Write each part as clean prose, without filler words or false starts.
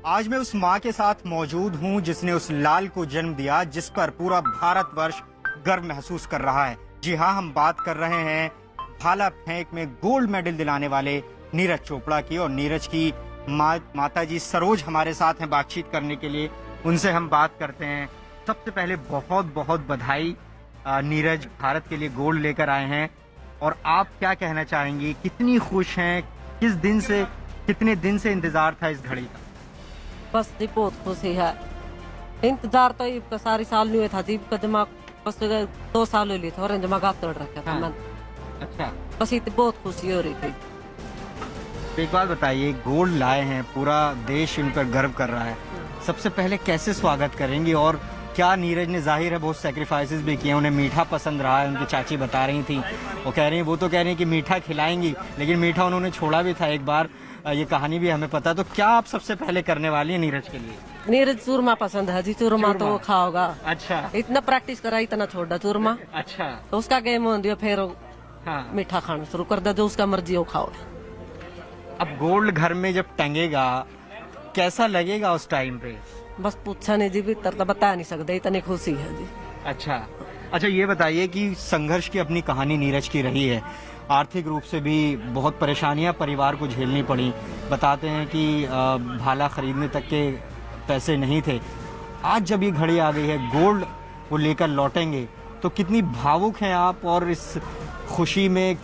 आज मैं उस माँ के साथ मौजूद हूँ जिसने उस लाल को जन्म दिया जिस पर पूरा भारतवर्ष गर्व महसूस कर रहा है। जी हाँ, हम बात कर रहे हैं भाला फेंक में गोल्ड मेडल दिलाने वाले नीरज चोपड़ा की। और नीरज की माता जी सरोज हमारे साथ हैं बातचीत करने के लिए, उनसे हम बात करते हैं। सबसे पहले बहुत बहुत बधाई नीरज, भारत के लिए गोल्ड लेकर आए हैं। और आप क्या कहना चाहेंगी, कितनी खुश हैं, कितने दिन से इंतजार था इस घड़ी का? बस जी बहुत खुशी है। इंतजार तो ये सारी साल नहीं हुआ था जी, दिमाग बस 2 साल हो लिए थे और दिमाग तोड़ रखा था मैंने। अच्छा, बस इतनी बहुत खुशी हो रही थी। एक बात बताइए, गोल्ड लाए हैं, पूरा देश उन पर गर्व कर रहा है, सबसे पहले कैसे स्वागत करेंगी? और क्या नीरज ने, जाहिर है बहुत सेक्रीफाइसेस भी किए, उन्हें मीठा पसंद रहा है, उनकी चाची बता रही थी, वो कह रही हैं कि मीठा खिलाएंगी, लेकिन मीठा उन्होंने छोड़ा भी था एक बार, ये कहानी भी हमें पता। तो क्या आप सबसे पहले करने वाली है नीरज के लिए? नीरज चूरमा पसंद है जी, चूरमा तो वो खाओगा। अच्छा, इतना प्रैक्टिस करा, इतना छोड़ा चूरमा। अच्छा, तो उसका गेम हो दिया, फिर हाँ। मीठा खाना शुरू कर दे, जो उसका मर्जी हो खाओ। अब गोल्ड घर में जब टंगेगा कैसा लगेगा उस टाइम पे? बस पूछा नहीं जी, भीतर तो बता नहीं सकते, इतनी खुशी है जी। अच्छा, ये बताइए कि संघर्ष की अपनी कहानी नीरज की रही है, आर्थिक रूप से भी बहुत परेशानियां परिवार को झेलनी पड़ी। बताते हैं कि भाला खरीदने तक के पैसे नहीं थे। आज जब ये घड़ी आ गई है, गोल्ड वो लेकर लौटेंगे, तो कितनी भावुक हैं आप, और इस खुशी में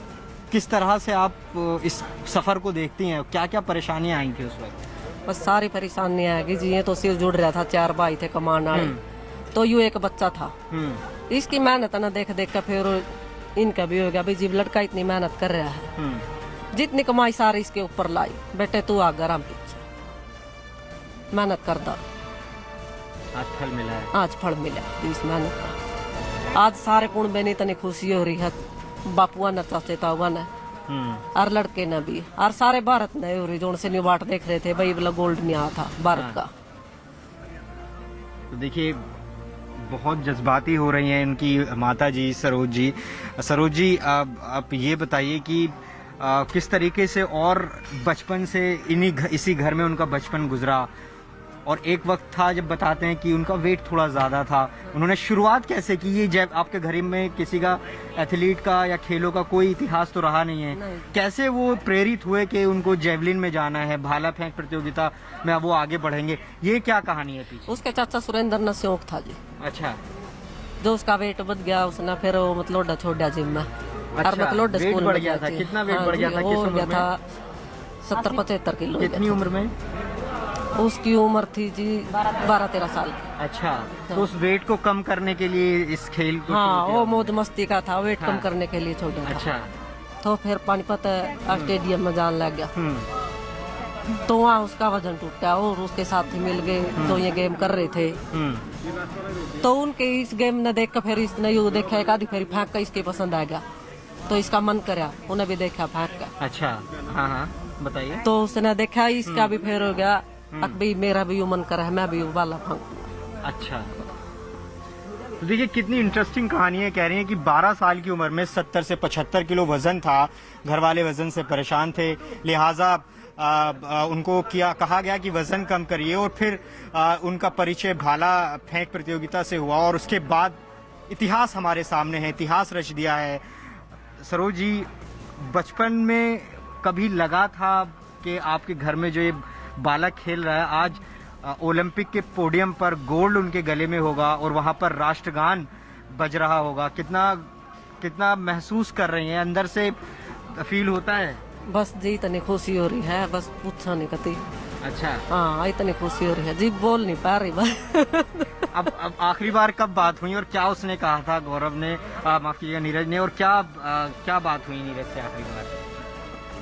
किस तरह से आप इस सफर को देखती हैं? क्या क्या परेशानियां आई थी उस वक्त? बस सारी परेशानी आएगी जी। ये तो सिर जुड़ रहा था, 4 भाई थे कमान वाले, तो यूं एक बच्चा था। इसकी मेहनत ना देख देख कर फिर इनका भी हो गया भाई, जीव लड़का इतनी मेहनत कर रहा है, जितनी कमाई सारी इसके ऊपर लाई। बेटे तू आ गरम पीछे मेहनत करता, आज फल मिला है। आज फल मिला इस मेहनत का। आज सारे कुंबे ने इतनी खुशी हो रही है, बापुआ न चाचे तावा न और लड़के न भी, और सारे भारत ने हो रही, जो से न्यू बाट देख रहे थे भाई, वाला गोल्ड नहीं आया था भारत का। तो देखिए, बहुत जज्बाती हो रही हैं इनकी माता जी सरोज जी। सरोज जी, आप ये बताइए कि किस तरीके से, और बचपन से इसी घर में उनका बचपन गुजरा, और एक वक्त था जब बताते हैं कि उनका वेट थोड़ा ज़्यादा था, उन्होंने शुरुआत कैसे की? ये जब आपके घर में किसी का एथलीट का या खेलों का कोई इतिहास तो रहा नहीं है, कैसे वो प्रेरित हुए कि उनको जेवलिन में जाना है, भाला फेंक प्रतियोगिता में वो आगे बढ़ेंगे? ये क्या कहानी है पीछे? उसके चाचा सुरेंद्र न शौक था जी। अच्छा, जो उसका वेट बढ़ गया, उसने फिर वो मतलब छोड़ा जिम में। अच्छा, और मतलब वेट बढ़ गया था? कितना वेट बढ़ गया था? किस उम्र में? था 70-75 किलो। कितनी उम्र में? उसकी उम्र थी जी 12-13 साल। अच्छा, तो उस वेट को कम करने के लिए इस खेल को? हाँ, वो मौज मस्ती का था, वेट कम करने के लिए छोड़ा था। अच्छा, तो फिर पानीपत स्टेडियम में जाने लग गया, तो वहाँ उसका वजन टूट गया, और उसके साथी मिल गए तो ये गेम कर रहे थे। तो उनके इस गेम ने देख कर फिर इसने यू देखा, एक आधी फेरी फेंक कर इसके पसंद आ गया, तो इसका मन करा, उन्हें भी देखा फेंक कर। अच्छा, हाँ, बताइए। तो उसने देखा, इसका भी फिर हो गया, अब भी मेरा भी मन करा है, मैं भी वाला फेंकूंगा। अच्छा, तो देखिए कितनी इंटरेस्टिंग कहानी है। कह रही है कि 12 साल की उम्र में 70 से 75 किलो वजन था, घर वाले वजन से परेशान थे, लिहाजा उनको कहा गया कि वजन कम करिए, और फिर उनका परिचय भाला फेंक प्रतियोगिता से हुआ, और उसके बाद इतिहास हमारे सामने है, इतिहास रच दिया है। सरोज जी, बचपन में कभी लगा था कि आपके घर में जो ये बालक खेल रहा है, आज ओलंपिक के पोडियम पर गोल्ड उनके गले में होगा और वहां पर राष्ट्रगान बज रहा होगा? कितना महसूस कर रही हैं, अंदर से फील होता है? बस जी इतनी खुशी हो रही है, बस पूछा नहीं कती। अच्छा, हाँ, इतनी खुशी हो रही है जी, बोल नहीं पा रही बात। अब आखिरी बार कब बात हुई, और क्या उसने कहा था गौरव ने, माफ कीजिएगा नीरज ने, और क्या बात हुई नीरज से आखिरी बार?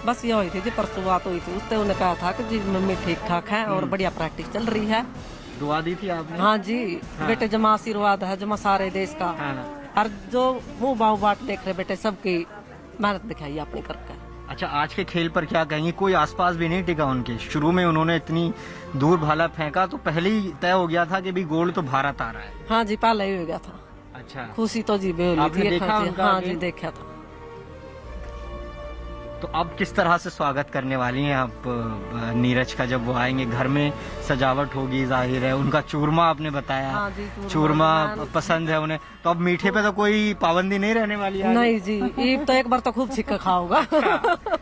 बस ये हुई थी जी, परसों बात हुई थी, उससे उन्होंने कहा था कि जी मम्मी ठीक ठाक है और बढ़िया प्रैक्टिस चल रही है। दुआ दी थी आपने? हाँ जी, बेटे जमा आशीर्वाद है, जमा सारे देश का। और जो मुँह बाऊ बाट देख रहे बेटे, सबकी मेहनत दिखाई अपनी करके। अच्छा, आज के खेल पर क्या कहेंगे? कोई आसपास भी नहीं टिका उनके? शुरू में उन्होंने इतनी दूर भाला फेंका तो पहले ही तय हो गया था कि भी गोल्ड तो भारत आ रहा है। हाँ जी, पहले ही हो गया था। अच्छा, खुशी तो जी बेहोली आपने थी। देखा उनका? हाँ जी, देखा था। तो अब किस तरह से स्वागत करने वाली हैं आप नीरज का, जब वो आएंगे घर में? सजावट होगी जाहिर है। उनका चूरमा आपने बताया, हाँ जी, चूरमा पसंद है उन्हें, तो अब मीठे पे तो कोई पाबंदी नहीं रहने वाली है? नहीं जी, ईद तो एक बार तो खूब छिक्का खाओगा।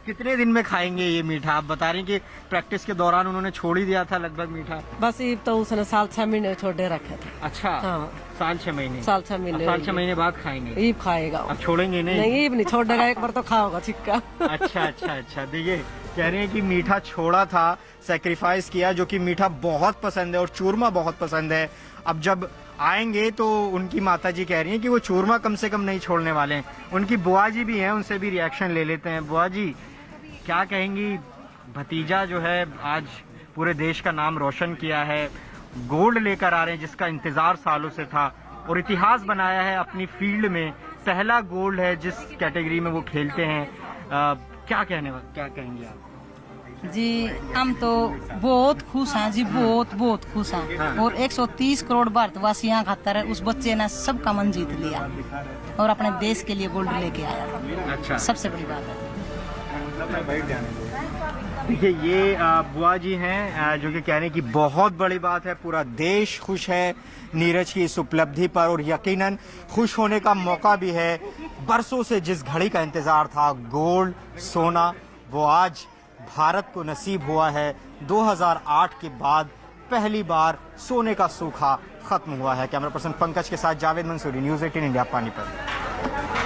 कितने दिन में खाएंगे ये मीठा? आप बता रही कि प्रैक्टिस के दौरान उन्होंने छोड़ ही दिया था लगभग मीठा। बस ईद तो उसने साल 6 महीने छोड़े रखे थे। अच्छा, हाँ, साल 6 महीने, साल 6 महीने, साल 6 महीने बाद खाएंगे। ईद खाएगा। अब छोड़ेंगे नहीं? नहीं, ईद नहीं छोड़ेगा, एक बार तो खाओगा छिक्का। अच्छा अच्छा अच्छा। देखिए कह रहे हैं कि मीठा छोड़ा था, सेक्रीफाइस किया, जो कि मीठा बहुत पसंद है और चूरमा बहुत पसंद है। अब जब आएंगे तो उनकी माताजी कह रही हैं कि वो चूरमा कम से कम नहीं छोड़ने वाले हैं। उनकी बुआ जी भी हैं, उनसे भी रिएक्शन ले लेते हैं। बुआ जी क्या कहेंगी? भतीजा जो है आज पूरे देश का नाम रोशन किया है, गोल्ड लेकर आ रहे हैं जिसका इंतजार सालों से था, और इतिहास बनाया है अपनी फील्ड में। पहला गोल्ड है जिस कैटेगरी में वो खेलते हैं। क्या कहेंगे आप? जी हम तो बहुत खुश हैं जी, बहुत खुश हैं। हाँ। और 130 करोड़ भारतवासियों खातर उस बच्चे ने सबका मन जीत लिया और अपने देश के लिए गोल्ड लेके आया। अच्छा, सबसे बड़ी बात है। देखिए ये बुआ जी हैं जो कि कह रहे हैं कि बहुत बड़ी बात है, पूरा देश खुश है नीरज की इस उपलब्धि पर, और यकीनन खुश होने का मौका भी है। बरसों से जिस घड़ी का इंतजार था, गोल्ड, सोना, वो आज भारत को नसीब हुआ है। 2008 के बाद पहली बार सोने का सूखा खत्म हुआ है। कैमरा पर्सन पंकज के साथ जावेद मंसूरी, न्यूज़ 18 इंडिया, पानीपत।